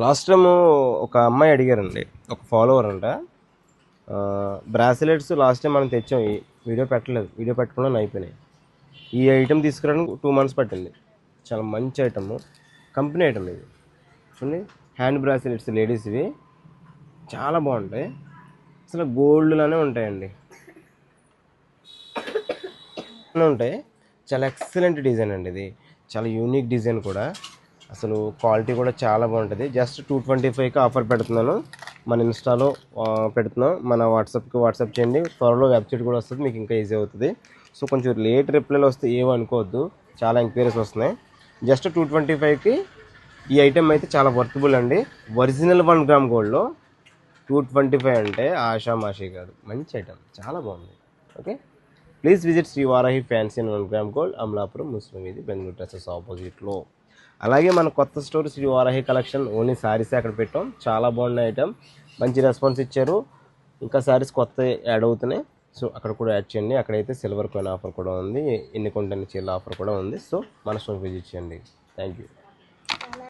Last time ఒక అమ్మాయి అడిగారండి, ఒక ఫాలోవర్ అంట. బ్రాసిలెట్స్ లాస్ట్ టైం మనం తెచ్చాం, వీడియో పెట్టలేదు, వీడియో పెట్టకుండా అయిపోయినాయి. ఈ ఐటెం తీసుకురావడానికి 2 months పట్టింది. చాలా మంచి ఐటమ్, కంపెనీ ఐటమ్ ఇది. చూడండి, హ్యాండ్ బ్రాసిలెట్స్ లేడీస్వి చాలా బాగుంటాయి. అసలు గోల్డ్లానే ఉంటాయండి, ఉంటాయి. చాలా ఎక్సలెంట్ డిజైన్ అండి ఇది, చాలా యూనిక్ డిజైన్ కూడా. అసలు క్వాలిటీ కూడా చాలా బాగుంటుంది. జస్ట్ 225కి ఆఫర్ పెడుతున్నాను. మన ఇన్స్టాలో పెడుతున్నాం, మన వాట్సాప్ చేయండి. త్వరలో వెబ్సైట్ కూడా వస్తుంది, మీకు ఇంకా ఈజీ అవుతుంది. సో కొంచెం లేట్ రిప్లైలు వస్తే ఏమనుకోవద్దు, చాలా ఎంక్వైరీస్ వస్తున్నాయి. జస్ట్ 225కి ఈ ఐటెం అయితే చాలా వర్తబుల్ అండి. ఒరిజినల్ 1 గ్రామ్ గోల్డ్లో 225 అంటే ఆషామాషి కాదు, మంచి ఐటెం, చాలా బాగుంది. Okay, please visit Shri Varahi fancy and 1 gram gold, Amalapuram, Muslim వీధి, బెంగళూరు డ్రెస్సెస్ ఆపోజిట్లో. అలాగే మన కొత్త store Shri Varahi collection, only saris అక్కడ పెట్టాం. చాలా బాగున్నాయి ఐటమ్, మంచి రెస్పాన్స్ ఇచ్చారు. ఇంకా శారీస్ కొత్త యాడ్ అవుతున్నాయి, సో అక్కడ కూడా యాడ్ చేయండి. అక్కడైతే సిల్వర్ కాయిన్ ఆఫర్ కూడా ఉంది, ఎన్ని కొంటే చీరల ఆఫర్ కూడా ఉంది. సో మన స్టోర్ విజిట్ చేయండి. Thank you.